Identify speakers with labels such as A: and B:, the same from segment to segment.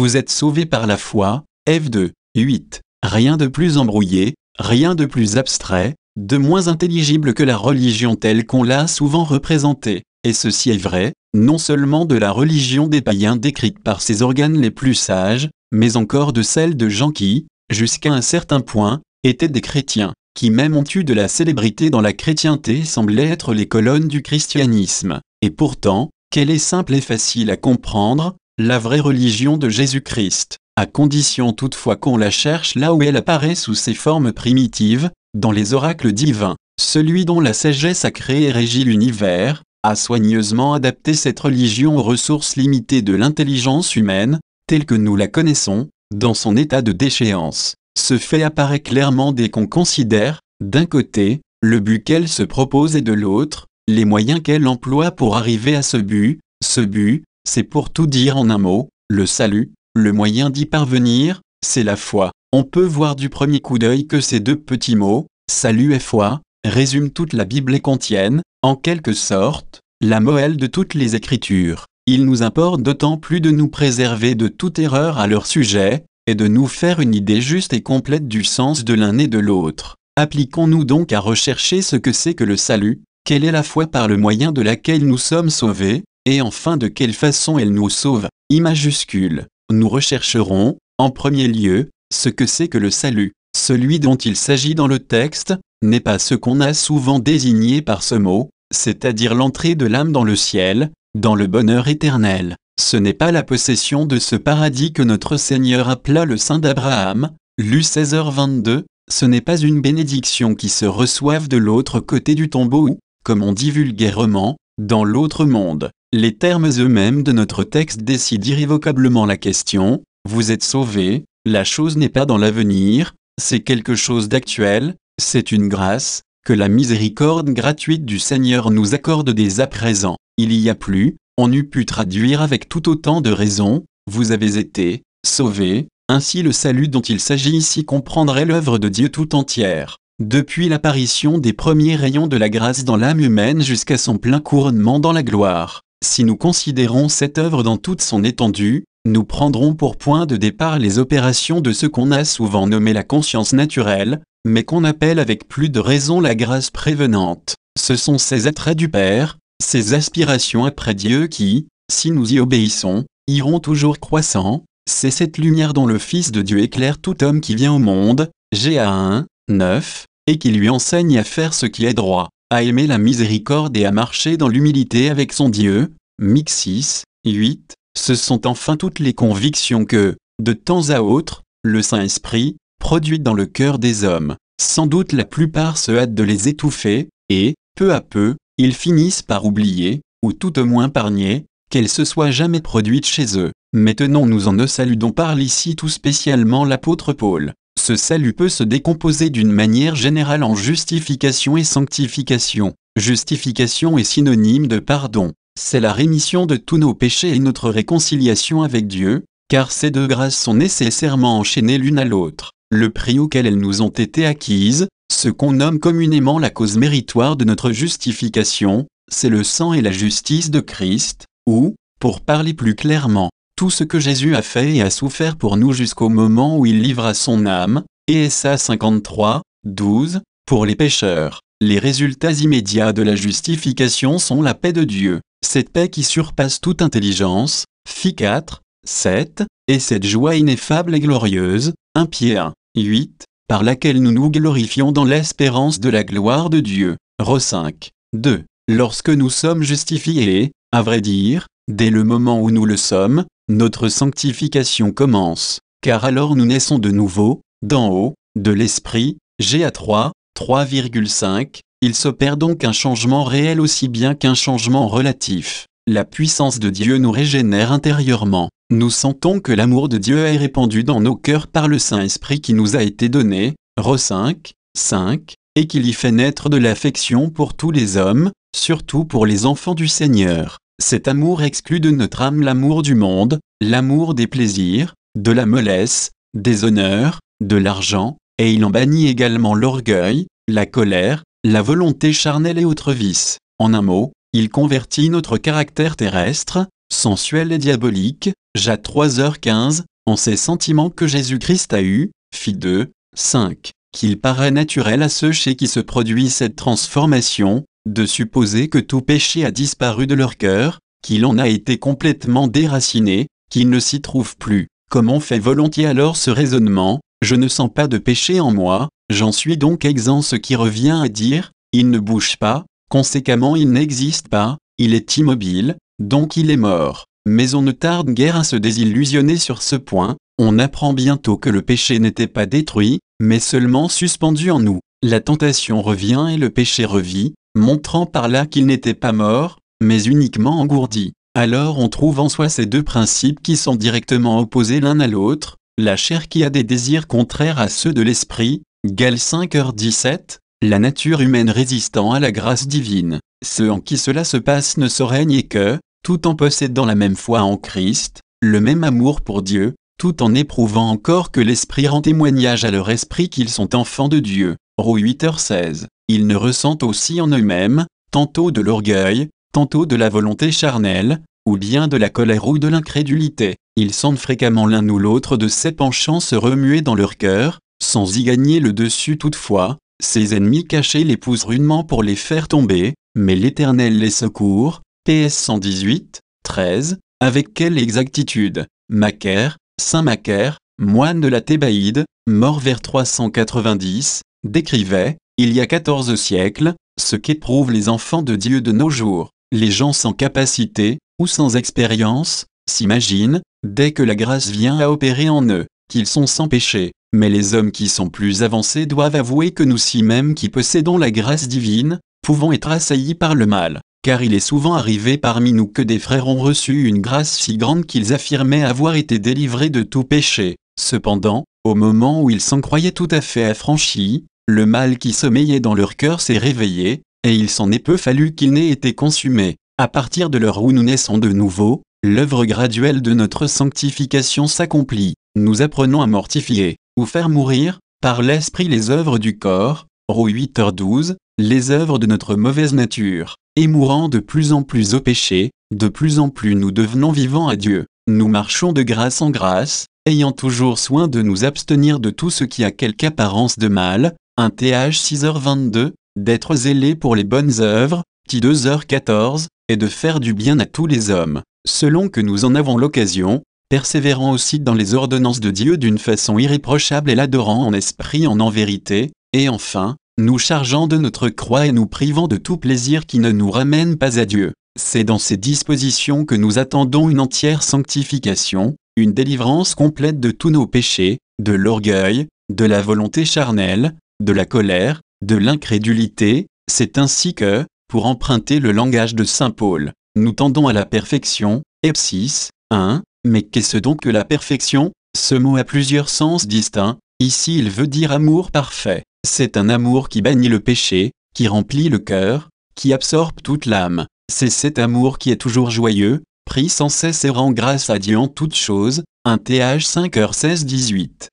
A: Vous êtes sauvés par la foi, F2, 8. Rien de plus embrouillé, rien de plus abstrait, de moins intelligible que la religion telle qu'on l'a souvent représentée. Et ceci est vrai, non seulement de la religion des païens décrite par ses organes les plus sages, mais encore de celle de gens qui, jusqu'à un certain point, étaient des chrétiens, qui même ont eu de la célébrité dans la chrétienté semblaient être les colonnes du christianisme. Et pourtant, qu'elle est simple et facile à comprendre, la vraie religion de Jésus-Christ, à condition toutefois qu'on la cherche là où elle apparaît sous ses formes primitives, dans les oracles divins. Celui dont la sagesse a créé et régi l'univers, a soigneusement adapté cette religion aux ressources limitées de l'intelligence humaine, telle que nous la connaissons, dans son état de déchéance. Ce fait apparaît clairement dès qu'on considère, d'un côté, le but qu'elle se propose et de l'autre, les moyens qu'elle emploie pour arriver à ce but. Ce but, c'est pour tout dire en un mot, le salut. Le moyen d'y parvenir, c'est la foi. On peut voir du premier coup d'œil que ces deux petits mots, salut et foi, résument toute la Bible et contiennent, en quelque sorte, la moelle de toutes les Écritures. Il nous importe d'autant plus de nous préserver de toute erreur à leur sujet, et de nous faire une idée juste et complète du sens de l'un et de l'autre. Appliquons-nous donc à rechercher ce que c'est que le salut, quelle est la foi par le moyen de laquelle nous sommes sauvés, et enfin de quelle façon elle nous sauve. I majuscule. Nous rechercherons, en premier lieu, ce que c'est que le salut. Celui dont il s'agit dans le texte, n'est pas ce qu'on a souvent désigné par ce mot, c'est-à-dire l'entrée de l'âme dans le ciel, dans le bonheur éternel. Ce n'est pas la possession de ce paradis que notre Seigneur appela le sein d'Abraham, Lu 16h22, ce n'est pas une bénédiction qui se reçoive de l'autre côté du tombeau ou, comme on dit vulgairement, dans l'autre monde. Les termes eux-mêmes de notre texte décident irrévocablement la question, vous êtes sauvés, la chose n'est pas dans l'avenir, c'est quelque chose d'actuel, c'est une grâce, que la miséricorde gratuite du Seigneur nous accorde dès à présent. Il y a plus, on eût pu traduire avec tout autant de raison, vous avez été sauvés, ainsi le salut dont il s'agit ici comprendrait l'œuvre de Dieu tout entière. Depuis l'apparition des premiers rayons de la grâce dans l'âme humaine jusqu'à son plein couronnement dans la gloire. Si nous considérons cette œuvre dans toute son étendue, nous prendrons pour point de départ les opérations de ce qu'on a souvent nommé la conscience naturelle, mais qu'on appelle avec plus de raison la grâce prévenante. Ce sont ces attraits du Père, ces aspirations après Dieu qui, si nous y obéissons, iront toujours croissant. C'est cette lumière dont le Fils de Dieu éclaire tout homme qui vient au monde, Ga 1, 9, et qui lui enseigne à faire ce qui est droit, à aimer la miséricorde et à marcher dans l'humilité avec son Dieu, Mic 6, 8. Ce sont enfin toutes les convictions que, de temps à autre, le Saint-Esprit produit dans le cœur des hommes. Sans doute la plupart se hâtent de les étouffer, et, peu à peu, ils finissent par oublier, ou tout au moins par nier, qu'elles se soient jamais produites chez eux. Mais tenons-nous-en au salut dont parle ici tout spécialement l'apôtre Paul. Ce salut peut se décomposer d'une manière générale en justification et sanctification. Justification est synonyme de pardon. C'est la rémission de tous nos péchés et notre réconciliation avec Dieu, car ces deux grâces sont nécessairement enchaînées l'une à l'autre. Le prix auquel elles nous ont été acquises, ce qu'on nomme communément la cause méritoire de notre justification, c'est le sang et la justice de Christ, ou, pour parler plus clairement, tout ce que Jésus a fait et a souffert pour nous jusqu'au moment où il livra son âme, et Esa 53, 12, pour les pécheurs. Les résultats immédiats de la justification sont la paix de Dieu, cette paix qui surpasse toute intelligence, Fi 4, 7, et cette joie ineffable et glorieuse, 1 Pierre 1, 8, par laquelle nous nous glorifions dans l'espérance de la gloire de Dieu, Ro 5, 2. Lorsque nous sommes justifiés, à vrai dire, dès le moment où nous le sommes, notre sanctification commence, car alors nous naissons de nouveau, d'en haut, de l'Esprit, Ga 3, 3,5, il s'opère donc un changement réel aussi bien qu'un changement relatif. La puissance de Dieu nous régénère intérieurement. Nous sentons que l'amour de Dieu est répandu dans nos cœurs par le Saint-Esprit qui nous a été donné, Ro 5, 5, et qu'il y fait naître de l'affection pour tous les hommes, surtout pour les enfants du Seigneur. Cet amour exclut de notre âme l'amour du monde, l'amour des plaisirs, de la mollesse, des honneurs, de l'argent, et il en bannit également l'orgueil, la colère, la volonté charnelle et autres vices. En un mot, il convertit notre caractère terrestre, sensuel et diabolique, Ja 3h15, en ces sentiments que Jésus-Christ a eus, fit 2, 5, qu'il paraît naturel à ceux chez qui se produit cette transformation, de supposer que tout péché a disparu de leur cœur, qu'il en a été complètement déraciné, qu'il ne s'y trouve plus. Comme on fait volontiers alors ce raisonnement, je ne sens pas de péché en moi, j'en suis donc exempt, ce qui revient à dire, il ne bouge pas, conséquemment il n'existe pas, il est immobile, donc il est mort. Mais on ne tarde guère à se désillusionner sur ce point, on apprend bientôt que le péché n'était pas détruit, mais seulement suspendu en nous. La tentation revient et le péché revit, montrant par là qu'il n'était pas mort, mais uniquement engourdi. Alors on trouve en soi ces deux principes qui sont directement opposés l'un à l'autre, la chair qui a des désirs contraires à ceux de l'esprit, Gal 5h17, la nature humaine résistant à la grâce divine. Ceux en qui cela se passe ne sauraient nier que, tout en possédant la même foi en Christ, le même amour pour Dieu, tout en éprouvant encore que l'Esprit rend témoignage à leur esprit qu'ils sont enfants de Dieu. Romains 8h16. Ils ne ressentent aussi en eux-mêmes, tantôt de l'orgueil, tantôt de la volonté charnelle, ou bien de la colère ou de l'incrédulité. Ils sentent fréquemment l'un ou l'autre de ces penchants se remuer dans leur cœur, sans y gagner le dessus toutefois. Ces ennemis cachés les poussent rudement pour les faire tomber, mais l'Éternel les secourt. PS 118, 13. Avec quelle exactitude Macaire, Saint Macaire, moine de la Thébaïde, mort vers 390, décrivait, il y a 14 siècles, ce qu'éprouvent les enfants de Dieu de nos jours. Les gens sans capacité, ou sans expérience, s'imaginent, dès que la grâce vient à opérer en eux, qu'ils sont sans péché. Mais les hommes qui sont plus avancés doivent avouer que nous-ci même qui possédons la grâce divine, pouvons être assaillis par le mal. Car il est souvent arrivé parmi nous que des frères ont reçu une grâce si grande qu'ils affirmaient avoir été délivrés de tout péché. Cependant, au moment où ils s'en croyaient tout à fait affranchis, le mal qui sommeillait dans leur cœur s'est réveillé, et il s'en est peu fallu qu'il n'ait été consumé. À partir de l'heure où nous naissons de nouveau, l'œuvre graduelle de notre sanctification s'accomplit. Nous apprenons à mortifier, ou faire mourir, par l'esprit les œuvres du corps, Romains 8h12, les œuvres de notre mauvaise nature. Et mourant de plus en plus au péché, de plus en plus nous devenons vivants à Dieu. Nous marchons de grâce en grâce, ayant toujours soin de nous abstenir de tout ce qui a quelque apparence de mal. 1 Th 6h22, d'être zélés pour les bonnes œuvres, T 2h14, et de faire du bien à tous les hommes, selon que nous en avons l'occasion, persévérant aussi dans les ordonnances de Dieu d'une façon irréprochable et l'adorant en esprit en vérité, et enfin, nous chargeant de notre croix et nous privant de tout plaisir qui ne nous ramène pas à Dieu. C'est dans ces dispositions que nous attendons une entière sanctification, une délivrance complète de tous nos péchés, de l'orgueil, de la volonté charnelle, de la colère, de l'incrédulité. C'est ainsi que, pour emprunter le langage de saint Paul, nous tendons à la perfection. Epsis 1. Mais qu'est-ce donc que la perfection? Ce mot a plusieurs sens distincts. Ici il veut dire amour parfait. C'est un amour qui bannit le péché, qui remplit le cœur, qui absorbe toute l'âme. C'est cet amour qui est toujours joyeux, prie sans cesse et rend grâce à Dieu en toutes choses. 1 Th 5h16-18.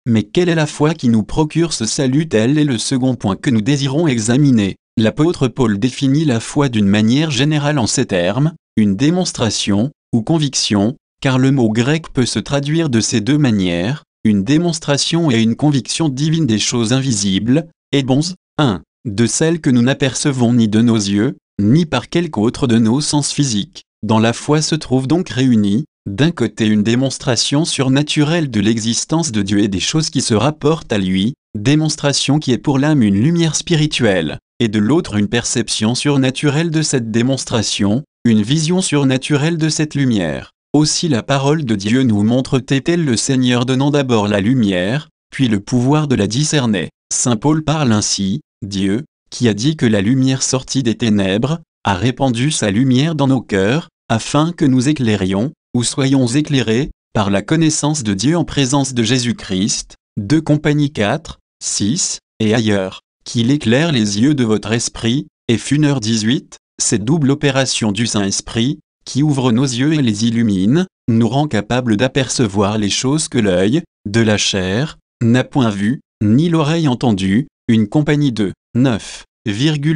A: Mais quelle est la foi qui nous procure ce salut? Tel est le second point que nous désirons examiner. L'apôtre Paul définit la foi d'une manière générale en ces termes, une démonstration, ou conviction, car le mot grec peut se traduire de ces deux manières, une démonstration et une conviction divine des choses invisibles, et bons, 1. De celles que nous n'apercevons ni de nos yeux, ni par quelque autre de nos sens physiques. Dans la foi se trouve donc réunie, d'un côté une démonstration surnaturelle de l'existence de Dieu et des choses qui se rapportent à lui, démonstration qui est pour l'âme une lumière spirituelle, et de l'autre une perception surnaturelle de cette démonstration, une vision surnaturelle de cette lumière. Aussi la parole de Dieu nous montre tel le Seigneur donnant d'abord la lumière, puis le pouvoir de la discerner. Saint Paul parle ainsi, Dieu, qui a dit que la lumière sortie des ténèbres, a répandu sa lumière dans nos cœurs, afin que nous éclairions, ou soyons éclairés, par la connaissance de Dieu en présence de Jésus-Christ. 2 Compagnie 4, 6, et ailleurs, qu'il éclaire les yeux de votre esprit. Eph 18, cette double opération du Saint-Esprit, qui ouvre nos yeux et les illumine, nous rend capables d'apercevoir les choses que l'œil, de la chair, n'a point vues, ni l'oreille entendues. Une Compagnie 2, 9,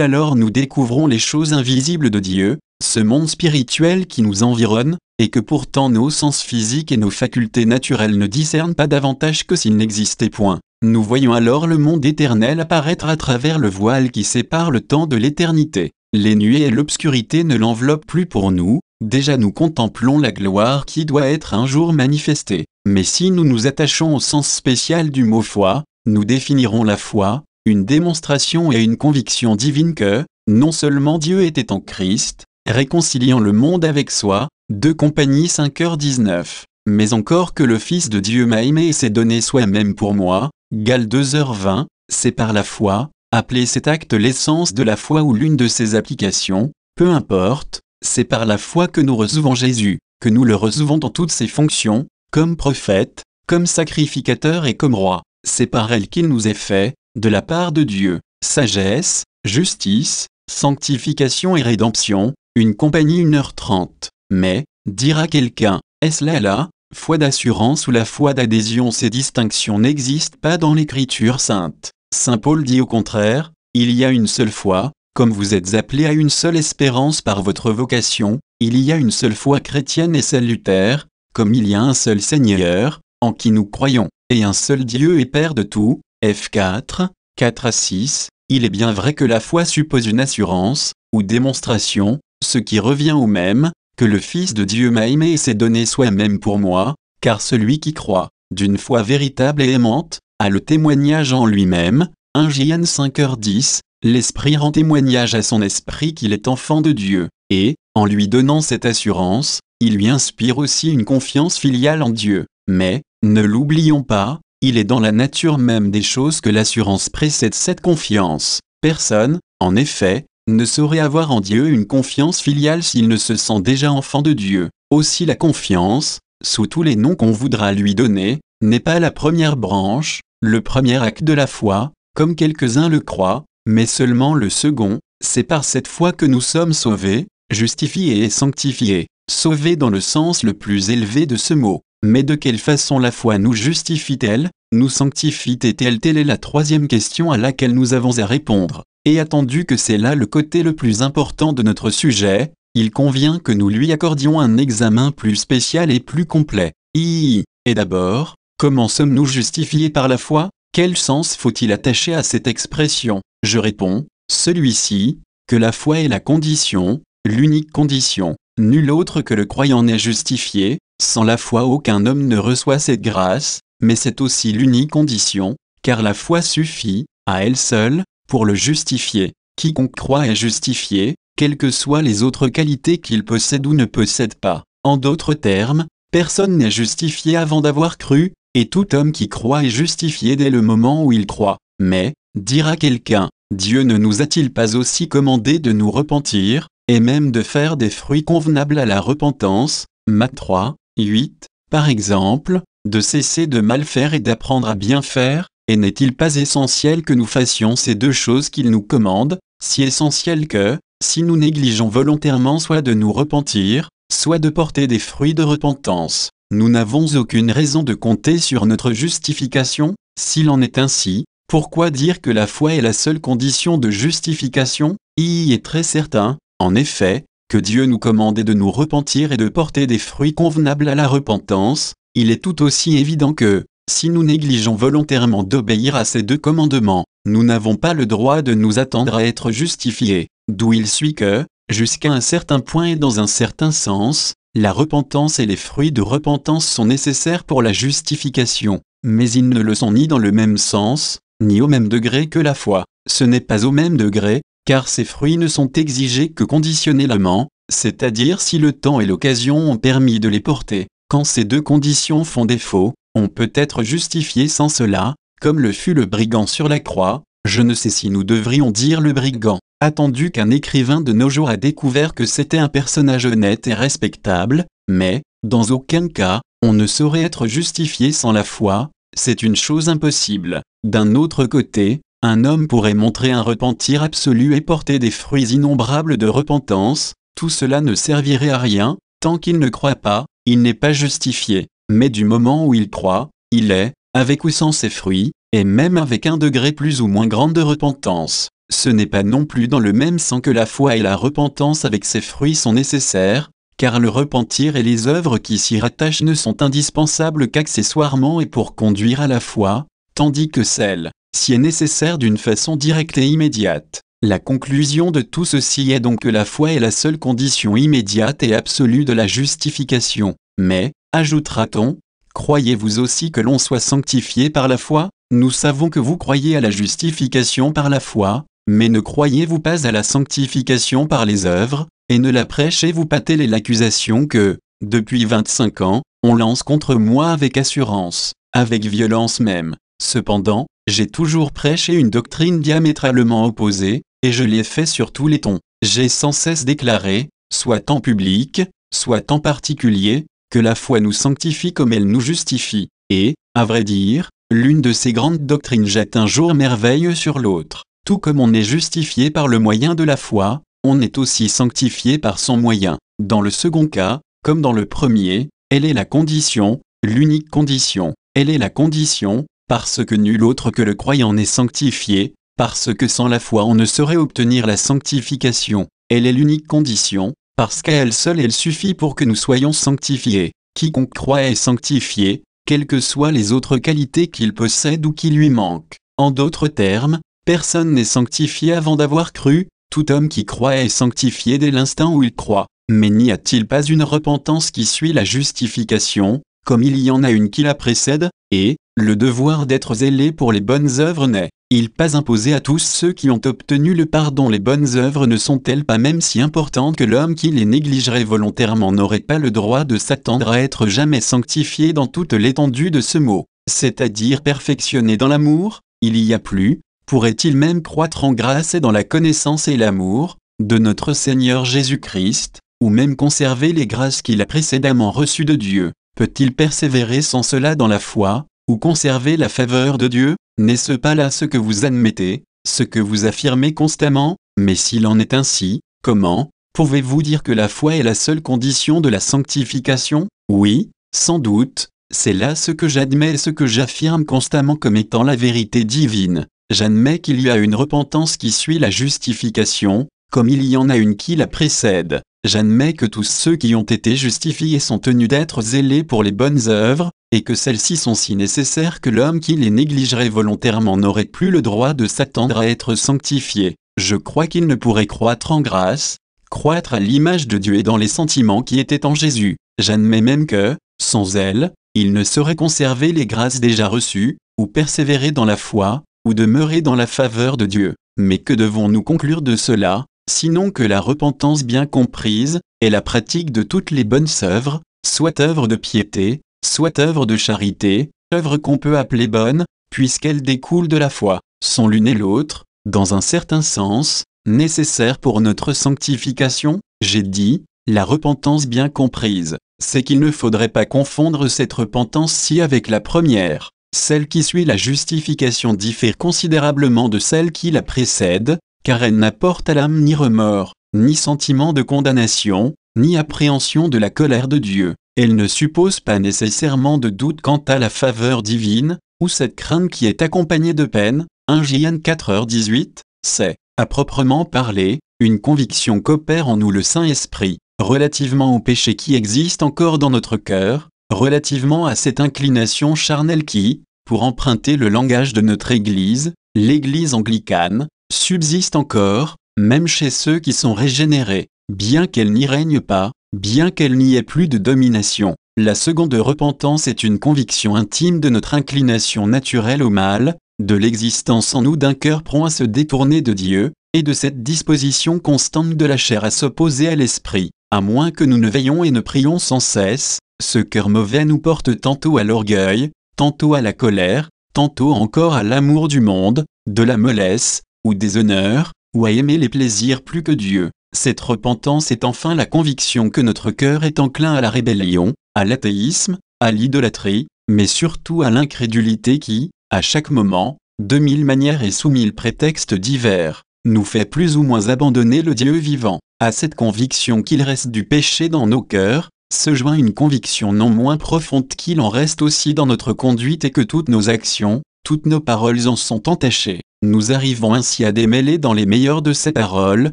A: alors nous découvrons les choses invisibles de Dieu, ce monde spirituel qui nous environne, et que pourtant nos sens physiques et nos facultés naturelles ne discernent pas davantage que s'il n'existait point. Nous voyons alors le monde éternel apparaître à travers le voile qui sépare le temps de l'éternité. Les nuées et l'obscurité ne l'enveloppent plus pour nous, déjà nous contemplons la gloire qui doit être un jour manifestée. Mais si nous nous attachons au sens spécial du mot foi, nous définirons la foi, une démonstration et une conviction divine que, non seulement Dieu était en Christ, réconciliant le monde avec soi, 2 Compagnie 5h19, mais encore que le Fils de Dieu m'a aimé et s'est donné soi-même pour moi, Gal 2h20, c'est par la foi, appelez cet acte l'essence de la foi ou l'une de ses applications, peu importe, c'est par la foi que nous recevons Jésus, que nous le recevons dans toutes ses fonctions, comme prophète, comme sacrificateur et comme roi. C'est par elle qu'il nous est fait, de la part de Dieu, sagesse, justice, sanctification et rédemption, une compagnie 1h30. Mais, dira quelqu'un, est-ce là la foi d'assurance ou la foi d'adhésion? Ces distinctions n'existent pas dans l'Écriture sainte. Saint Paul dit au contraire, il y a une seule foi, comme vous êtes appelés à une seule espérance par votre vocation, il y a une seule foi chrétienne et salutaire, comme il y a un seul Seigneur, en qui nous croyons, et un seul Dieu et Père de tout. F4, 4-6, il est bien vrai que la foi suppose une assurance, ou démonstration, ce qui revient au même, que le Fils de Dieu m'a aimé et s'est donné soi-même pour moi, car celui qui croit, d'une foi véritable et aimante, a le témoignage en lui-même. 1 Jean 5h10, l'Esprit rend témoignage à son esprit qu'il est enfant de Dieu, et, en lui donnant cette assurance, il lui inspire aussi une confiance filiale en Dieu. Mais, ne l'oublions pas, il est dans la nature même des choses que l'assurance précède cette confiance. Personne, en effet, ne saurait avoir en Dieu une confiance filiale s'il ne se sent déjà enfant de Dieu. Aussi la confiance, sous tous les noms qu'on voudra lui donner, n'est pas la première branche, le premier acte de la foi, comme quelques-uns le croient, mais seulement le second. C'est par cette foi que nous sommes sauvés, justifiés et sanctifiés. Sauvés dans le sens le plus élevé de ce mot. Mais de quelle façon la foi nous justifie-t-elle, nous sanctifie-t-elle? Telle est la troisième question à laquelle nous avons à répondre. Et attendu que c'est là le côté le plus important de notre sujet, il convient que nous lui accordions un examen plus spécial et plus complet. Et d'abord, comment sommes-nous justifiés par la foi? Quel sens faut-il attacher à cette expression? Je réponds, celui-ci, que la foi est la condition, l'unique condition. Nul autre que le croyant n'est justifié, sans la foi aucun homme ne reçoit cette grâce, mais c'est aussi l'unique condition, car la foi suffit, à elle seule, pour le justifier. Quiconque croit est justifié, quelles que soient les autres qualités qu'il possède ou ne possède pas. En d'autres termes, personne n'est justifié avant d'avoir cru, et tout homme qui croit est justifié dès le moment où il croit. Mais, dira quelqu'un, Dieu ne nous a-t-il pas aussi commandé de nous repentir, et même de faire des fruits convenables à la repentance, Matthieu 3, 8, par exemple, de cesser de mal faire et d'apprendre à bien faire, et n'est-il pas essentiel que nous fassions ces deux choses qu'il nous commande, si essentiel que, si nous négligeons volontairement soit de nous repentir, soit de porter des fruits de repentance, nous n'avons aucune raison de compter sur notre justification? S'il en est ainsi, pourquoi dire que la foi est la seule condition de justification? Il est très certain, en effet, que Dieu nous commandait de nous repentir et de porter des fruits convenables à la repentance. Il est tout aussi évident que, si nous négligeons volontairement d'obéir à ces deux commandements, nous n'avons pas le droit de nous attendre à être justifiés. D'où il suit que, jusqu'à un certain point et dans un certain sens, la repentance et les fruits de repentance sont nécessaires pour la justification, mais ils ne le sont ni dans le même sens, ni au même degré que la foi. Ce n'est pas au même degré, car ces fruits ne sont exigés que conditionnellement, c'est-à-dire si le temps et l'occasion ont permis de les porter. Quand ces deux conditions font défaut, on peut être justifié sans cela, comme le fut le brigand sur la croix. Je ne sais si nous devrions dire le brigand, attendu qu'un écrivain de nos jours a découvert que c'était un personnage honnête et respectable, mais, dans aucun cas, on ne saurait être justifié sans la foi, c'est une chose impossible. D'un autre côté, un homme pourrait montrer un repentir absolu et porter des fruits innombrables de repentance, tout cela ne servirait à rien, tant qu'il ne croit pas, il n'est pas justifié. Mais du moment où il croit, il est, avec ou sans ses fruits, et même avec un degré plus ou moins grand de repentance. Ce n'est pas non plus dans le même sens que la foi et la repentance avec ses fruits sont nécessaires, car le repentir et les œuvres qui s'y rattachent ne sont indispensables qu'accessoirement et pour conduire à la foi, tandis que celle-ci est nécessaire d'une façon directe et immédiate. La conclusion de tout ceci est donc que la foi est la seule condition immédiate et absolue de la justification. Mais, ajoutera-t-on, croyez-vous aussi que l'on soit sanctifié par la foi? Nous savons que vous croyez à la justification par la foi, mais ne croyez-vous pas à la sanctification par les œuvres, et ne la prêchez-vous pas? Telle est l'accusation que, depuis 25 ans, on lance contre moi avec assurance, avec violence même. Cependant, j'ai toujours prêché une doctrine diamétralement opposée, et je l'ai fait sur tous les tons. J'ai sans cesse déclaré, soit en public, soit en particulier, que la foi nous sanctifie comme elle nous justifie. Et, à vrai dire, l'une de ces grandes doctrines jette un jour merveille sur l'autre. Tout comme on est justifié par le moyen de la foi, on est aussi sanctifié par son moyen. Dans le second cas, comme dans le premier, elle est la condition, l'unique condition. Elle est la condition, parce que nul autre que le croyant n'est sanctifié, parce que sans la foi on ne saurait obtenir la sanctification. Elle est l'unique condition, parce qu'à elle seule elle suffit pour que nous soyons sanctifiés. Quiconque croit est sanctifié, quelles que soient les autres qualités qu'il possède ou qui lui manquent. En d'autres termes, personne n'est sanctifié avant d'avoir cru, tout homme qui croit est sanctifié dès l'instant où il croit. Mais n'y a-t-il pas une repentance qui suit la justification, comme il y en a une qui la précède, et le devoir d'être zélé pour les bonnes œuvres n'est-il pas imposé à tous ceux qui ont obtenu le pardon? Les bonnes œuvres ne sont-elles pas même si importantes que l'homme qui les négligerait volontairement n'aurait pas le droit de s'attendre à être jamais sanctifié dans toute l'étendue de ce mot, c'est-à-dire perfectionné dans l'amour? Il y a plus, pourrait-il même croître en grâce et dans la connaissance et l'amour de notre Seigneur Jésus-Christ, ou même conserver les grâces qu'il a précédemment reçues de Dieu? Peut-il persévérer sans cela dans la foi, ou conserver la faveur de Dieu? N'est-ce pas là ce que vous admettez, ce que vous affirmez constamment? Mais s'il en est ainsi, comment pouvez-vous dire que la foi est la seule condition de la sanctification? Oui, sans doute, c'est là ce que j'admets et ce que j'affirme constamment comme étant la vérité divine. J'admets qu'il y a une repentance qui suit la justification, comme il y en a une qui la précède. J'admets que tous ceux qui ont été justifiés sont tenus d'être zélés pour les bonnes œuvres, et que celles-ci sont si nécessaires que l'homme qui les négligerait volontairement n'aurait plus le droit de s'attendre à être sanctifié. Je crois qu'il ne pourrait croître en grâce, croître à l'image de Dieu et dans les sentiments qui étaient en Jésus. J'admets même que, sans elles, il ne saurait conserver les grâces déjà reçues, ou persévérer dans la foi, ou demeurer dans la faveur de Dieu. Mais que devons-nous conclure de cela, sinon que la repentance bien comprise, est la pratique de toutes les bonnes œuvres, soit œuvres de piété, soit œuvres de charité, œuvres qu'on peut appeler bonnes, puisqu'elles découlent de la foi, sont l'une et l'autre, dans un certain sens, nécessaires pour notre sanctification? J'ai dit, la repentance bien comprise, c'est qu'il ne faudrait pas confondre cette repentance-ci avec la première. Celle qui suit la justification diffère considérablement de celle qui la précède, car elle n'apporte à l'âme ni remords, ni sentiment de condamnation, ni appréhension de la colère de Dieu. Elle ne suppose pas nécessairement de doute quant à la faveur divine, ou cette crainte qui est accompagnée de peine. 1 Jean 4h18, c'est, à proprement parler, une conviction qu'opère en nous le Saint-Esprit, relativement au péché qui existe encore dans notre cœur, relativement à cette inclination charnelle qui, pour emprunter le langage de notre Église, l'Église anglicane, subsiste encore, même chez ceux qui sont régénérés, bien qu'elle n'y règne pas, bien qu'elle n'y ait plus de domination. La seconde repentance est une conviction intime de notre inclination naturelle au mal, de l'existence en nous d'un cœur prompt à se détourner de Dieu, et de cette disposition constante de la chair à s'opposer à l'esprit. À moins que nous ne veillions et ne prions sans cesse, ce cœur mauvais nous porte tantôt à l'orgueil, tantôt à la colère, tantôt encore à l'amour du monde, de la mollesse, ou des honneurs, ou à aimer les plaisirs plus que Dieu. Cette repentance est enfin la conviction que notre cœur est enclin à la rébellion, à l'athéisme, à l'idolâtrie, mais surtout à l'incrédulité qui, à chaque moment, de mille manières et sous mille prétextes divers, nous fait plus ou moins abandonner le Dieu vivant. À cette conviction qu'il reste du péché dans nos cœurs, se joint une conviction non moins profonde qu'il en reste aussi dans notre conduite et que toutes nos actions, toutes nos paroles en sont entachées. Nous arrivons ainsi à démêler dans les meilleures de ses paroles,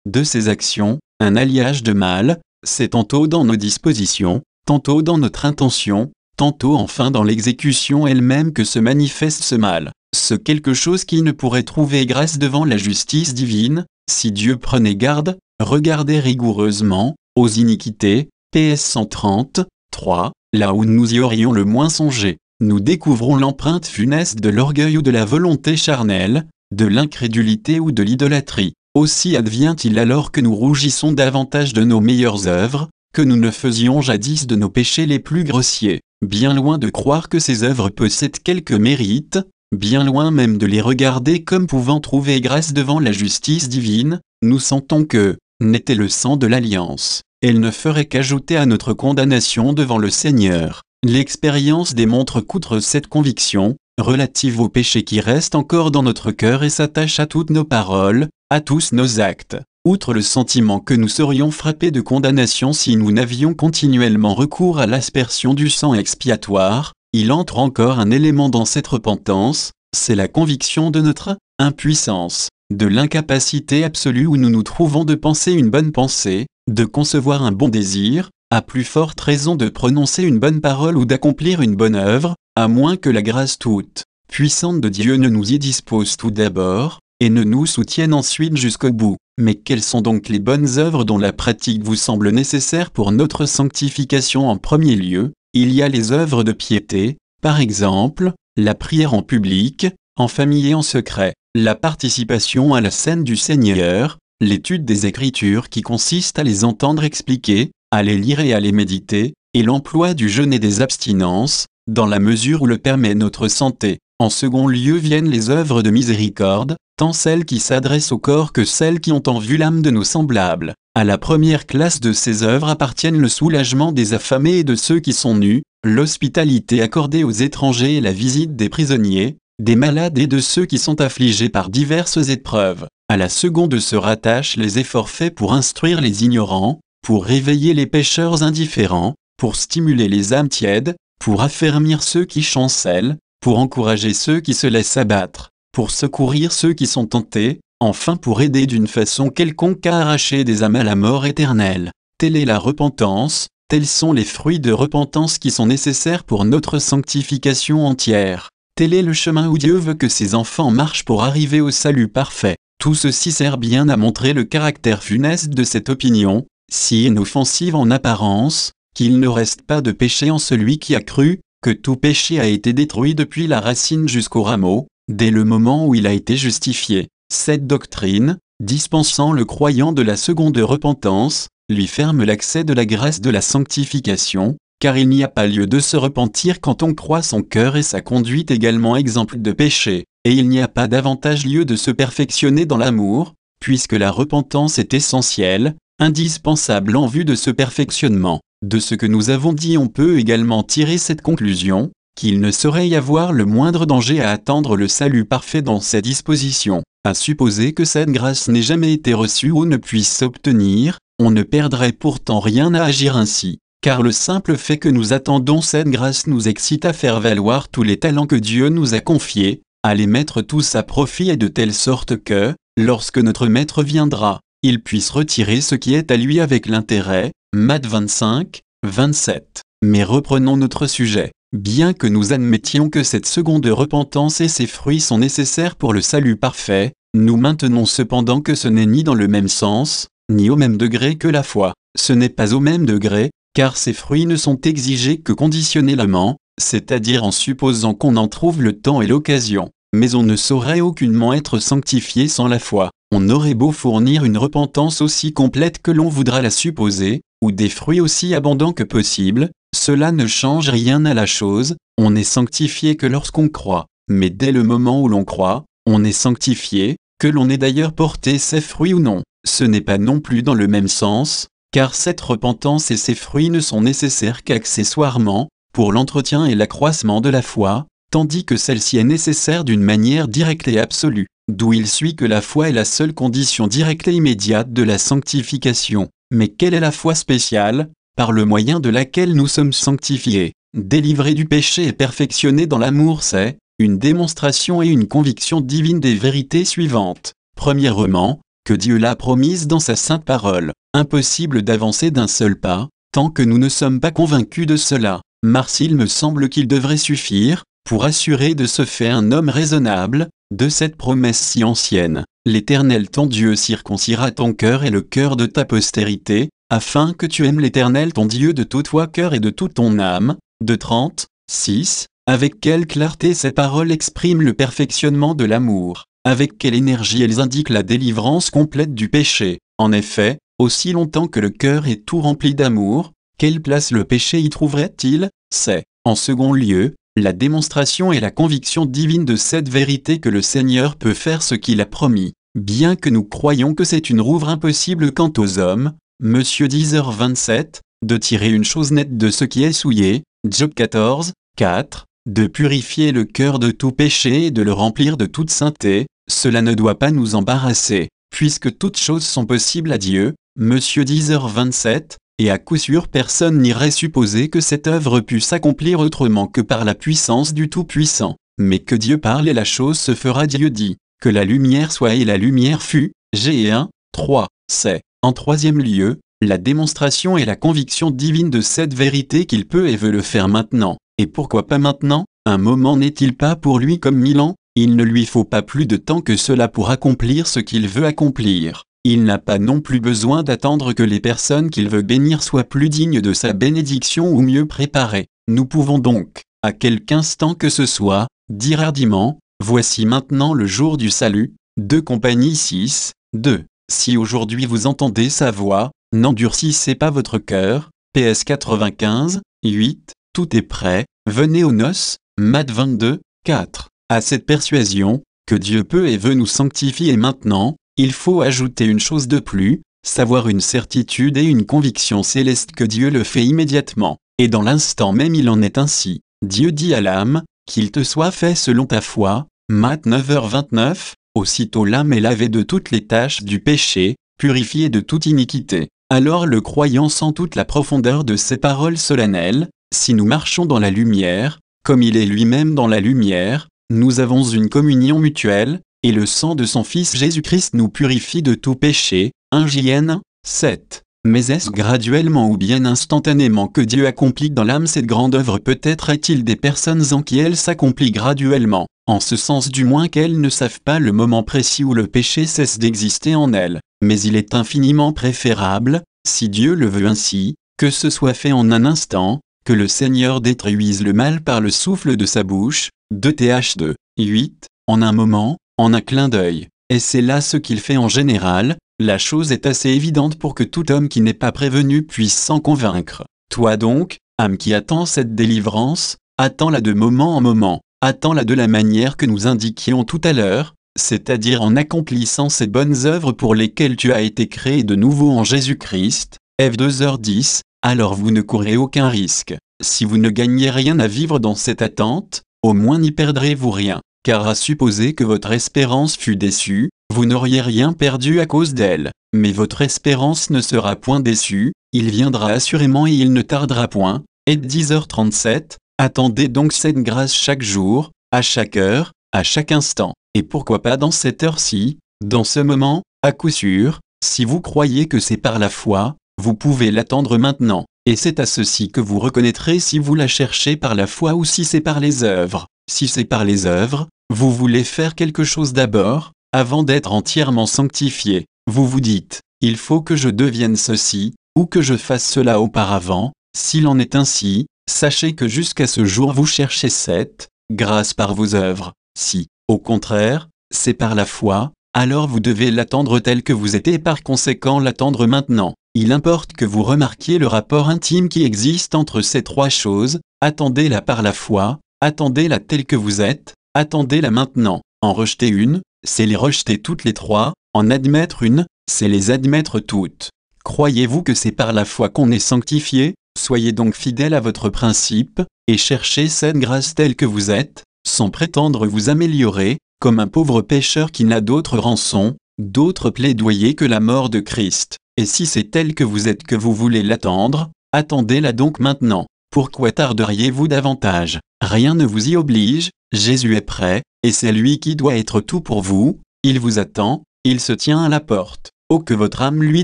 A: de ses actions, un alliage de mal, c'est tantôt dans nos dispositions, tantôt dans notre intention, tantôt enfin dans l'exécution elle-même que se manifeste ce mal, ce quelque chose qui ne pourrait trouver grâce devant la justice divine, si Dieu prenait garde, regardait rigoureusement, aux iniquités, PS 130, 3, là où nous y aurions le moins songé, nous découvrons l'empreinte funeste de l'orgueil ou de la volonté charnelle, de l'incrédulité ou de l'idolâtrie. Aussi advient-il alors que nous rougissons davantage de nos meilleures œuvres, que nous ne faisions jadis de nos péchés les plus grossiers, bien loin de croire que ces œuvres possèdent quelque mérite, bien loin même de les regarder comme pouvant trouver grâce devant la justice divine, nous sentons que, n'était le sang de l'alliance, elle ne ferait qu'ajouter à notre condamnation devant le Seigneur. L'expérience démontre qu'outre cette conviction, relative au péché qui reste encore dans notre cœur et s'attache à toutes nos paroles, à tous nos actes, outre le sentiment que nous serions frappés de condamnation si nous n'avions continuellement recours à l'aspersion du sang expiatoire, il entre encore un élément dans cette repentance, c'est la conviction de notre impuissance, de l'incapacité absolue où nous nous trouvons de penser une bonne pensée, de concevoir un bon désir, à plus forte raison de prononcer une bonne parole ou d'accomplir une bonne œuvre, à moins que la grâce toute puissante de Dieu ne nous y dispose tout d'abord, et ne nous soutienne ensuite jusqu'au bout. Mais quelles sont donc les bonnes œuvres dont la pratique vous semble nécessaire pour notre sanctification en premier lieu? Il y a les œuvres de piété, par exemple, la prière en public, en famille et en secret, la participation à la scène du Seigneur, l'étude des Écritures qui consiste à les entendre expliquer, à les lire et à les méditer, et l'emploi du jeûne et des abstinences, dans la mesure où le permet notre santé. En second lieu viennent les œuvres de miséricorde, tant celles qui s'adressent au corps que celles qui ont en vue l'âme de nos semblables. À la première classe de ces œuvres appartiennent le soulagement des affamés et de ceux qui sont nus, l'hospitalité accordée aux étrangers et la visite des prisonniers, des malades et de ceux qui sont affligés par diverses épreuves. À la seconde se rattachent les efforts faits pour instruire les ignorants, pour réveiller les pécheurs indifférents, pour stimuler les âmes tièdes, pour affermir ceux qui chancellent, pour encourager ceux qui se laissent abattre, pour secourir ceux qui sont tentés, enfin pour aider d'une façon quelconque à arracher des âmes à la mort éternelle. Telle est la repentance, tels sont les fruits de repentance qui sont nécessaires pour notre sanctification entière. Tel est le chemin où Dieu veut que ses enfants marchent pour arriver au salut parfait. Tout ceci sert bien à montrer le caractère funeste de cette opinion, si inoffensive en apparence, qu'il ne reste pas de péché en celui qui a cru, que tout péché a été détruit depuis la racine jusqu'au rameau, dès le moment où il a été justifié. Cette doctrine, dispensant le croyant de la seconde repentance, lui ferme l'accès de la grâce de la sanctification, car il n'y a pas lieu de se repentir quand on croit son cœur et sa conduite également exemples de péché, et il n'y a pas davantage lieu de se perfectionner dans l'amour, puisque la repentance est essentielle, indispensable en vue de ce perfectionnement. De ce que nous avons dit on peut également tirer cette conclusion, qu'il ne saurait y avoir le moindre danger à attendre le salut parfait dans ces dispositions. À supposer que cette grâce n'ait jamais été reçue ou ne puisse s'obtenir, on ne perdrait pourtant rien à agir ainsi, car le simple fait que nous attendons cette grâce nous excite à faire valoir tous les talents que Dieu nous a confiés, à les mettre tous à profit et de telle sorte que, lorsque notre Maître viendra, il puisse retirer ce qui est à lui avec l'intérêt. Matthieu 25, 27. Mais reprenons notre sujet. Bien que nous admettions que cette seconde repentance et ses fruits sont nécessaires pour le salut parfait, nous maintenons cependant que ce n'est ni dans le même sens, ni au même degré que la foi. Ce n'est pas au même degré, car ces fruits ne sont exigés que conditionnellement, c'est-à-dire en supposant qu'on en trouve le temps et l'occasion. Mais on ne saurait aucunement être sanctifié sans la foi. On aurait beau fournir une repentance aussi complète que l'on voudra la supposer, ou des fruits aussi abondants que possible, cela ne change rien à la chose, on n'est sanctifié que lorsqu'on croit. Mais dès le moment où l'on croit, on est sanctifié, que l'on ait d'ailleurs porté ses fruits ou non. Ce n'est pas non plus dans le même sens, car cette repentance et ses fruits ne sont nécessaires qu'accessoirement, pour l'entretien et l'accroissement de la foi, tandis que celle-ci est nécessaire d'une manière directe et absolue, d'où il suit que la foi est la seule condition directe et immédiate de la sanctification. Mais quelle est la foi spéciale, par le moyen de laquelle nous sommes sanctifiés, délivrés du péché et perfectionnés dans l'amour? C'est une démonstration et une conviction divine des vérités suivantes. Premièrement, que Dieu l'a promise dans sa sainte parole. Impossible d'avancer d'un seul pas, tant que nous ne sommes pas convaincus de cela. Mars, il me semble qu'il devrait suffire, pour assurer de ce fait un homme raisonnable, de cette promesse si ancienne. L'Éternel ton Dieu circoncira ton cœur et le cœur de ta postérité, afin que tu aimes l'Éternel ton Dieu de tout ton cœur et de toute ton âme. De 36. Avec quelle clarté ces paroles expriment le perfectionnement de l'amour. Avec quelle énergie elles indiquent la délivrance complète du péché. En effet, aussi longtemps que le cœur est tout rempli d'amour, quelle place le péché y trouverait-il? C'est, en second lieu, la démonstration et la conviction divine de cette vérité que le Seigneur peut faire ce qu'il a promis. Bien que nous croyions que c'est une rouvre impossible quant aux hommes, Monsieur 10h27, de tirer une chose nette de ce qui est souillé, Job 14, 4, de purifier le cœur de tout péché et de le remplir de toute sainteté, cela ne doit pas nous embarrasser, puisque toutes choses sont possibles à Dieu, Monsieur 10h27, et à coup sûr personne n'irait supposer que cette œuvre pût s'accomplir autrement que par la puissance du Tout-Puissant. Mais que Dieu parle et la chose se fera. Dieu dit, que la lumière soit et la lumière fut, G 1, 3, c'est, en troisième lieu, la démonstration et la conviction divine de cette vérité qu'il peut et veut le faire maintenant. Et pourquoi pas maintenant? Un moment n'est-il pas pour lui comme 1000 ans? Il ne lui faut pas plus de temps que cela pour accomplir ce qu'il veut accomplir. Il n'a pas non plus besoin d'attendre que les personnes qu'il veut bénir soient plus dignes de sa bénédiction ou mieux préparées. Nous pouvons donc, à quelque instant que ce soit, dire hardiment, voici maintenant le jour du salut. 2 Compagnie 6, 2. Si aujourd'hui vous entendez sa voix, n'endurcissez pas votre cœur. PS 95, 8. Tout est prêt, venez aux noces. Matt 22, 4. À cette persuasion, que Dieu peut et veut nous sanctifier maintenant, il faut ajouter une chose de plus, savoir une certitude et une conviction céleste que Dieu le fait immédiatement, et dans l'instant même il en est ainsi. Dieu dit à l'âme, qu'il te soit fait selon ta foi. Matt 9h29, aussitôt l'âme est lavée de toutes les taches du péché, purifiée de toute iniquité. Alors le croyant sent toute la profondeur de ces paroles solennelles. Si nous marchons dans la lumière, comme il est lui-même dans la lumière, nous avons une communion mutuelle, et le sang de son Fils Jésus-Christ nous purifie de tout péché. 1 JN 7. Mais est-ce graduellement ou bien instantanément que Dieu accomplit dans l'âme cette grande œuvre? Peut-être est-il des personnes en qui elle s'accomplit graduellement, en ce sens du moins qu'elles ne savent pas le moment précis où le péché cesse d'exister en elles. Mais il est infiniment préférable, si Dieu le veut ainsi, que ce soit fait en un instant, que le Seigneur détruise le mal par le souffle de sa bouche. 2 Th2, 8, en un moment, en un clin d'œil. Et c'est là ce qu'il fait en général. La chose est assez évidente pour que tout homme qui n'est pas prévenu puisse s'en convaincre. Toi donc, âme qui attend cette délivrance, attends-la de moment en moment, attends-la de la manière que nous indiquions tout à l'heure, c'est-à-dire en accomplissant ces bonnes œuvres pour lesquelles tu as été créé de nouveau en Jésus-Christ. F 2h10, alors vous ne courez aucun risque. Si vous ne gagnez rien à vivre dans cette attente, au moins n'y perdrez-vous rien, car à supposer que votre espérance fût déçue, vous n'auriez rien perdu à cause d'elle. Mais votre espérance ne sera point déçue, il viendra assurément et il ne tardera point. Et 10h37, attendez donc cette grâce chaque jour, à chaque heure, à chaque instant. Et pourquoi pas dans cette heure-ci, dans ce moment, à coup sûr, si vous croyez que c'est par la foi, vous pouvez l'attendre maintenant. Et c'est à ceci que vous reconnaîtrez si vous la cherchez par la foi ou si c'est par les œuvres. Si c'est par les œuvres, vous voulez faire quelque chose d'abord, avant d'être entièrement sanctifié. Vous vous dites, il faut que je devienne ceci, ou que je fasse cela auparavant. S'il en est ainsi, sachez que jusqu'à ce jour vous cherchez cette grâce par vos œuvres. Si, au contraire, c'est par la foi, alors vous devez l'attendre tel que vous êtes et par conséquent l'attendre maintenant. Il importe que vous remarquiez le rapport intime qui existe entre ces trois choses. Attendez-la par la foi, attendez-la telle que vous êtes, attendez-la maintenant. En rejeter une, c'est les rejeter toutes les trois. En admettre une, c'est les admettre toutes. Croyez-vous que c'est par la foi qu'on est sanctifié? Soyez donc fidèle à votre principe, et cherchez cette grâce telle que vous êtes, sans prétendre vous améliorer, comme un pauvre pécheur qui n'a d'autre rançon, d'autre plaidoyer que la mort de Christ. Et si c'est tel que vous êtes que vous voulez l'attendre, attendez-la donc maintenant. Pourquoi tarderiez-vous davantage? Rien ne vous y oblige, Jésus est prêt, et c'est lui qui doit être tout pour vous, il vous attend, il se tient à la porte. Oh que votre âme lui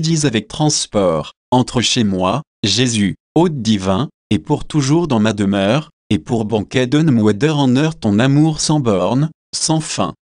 A: dise avec transport, entre chez moi, Jésus, hôte divin, et pour toujours dans ma demeure, et pour banquet donne-moi d'heure en heure ton amour sans borne, sans fin.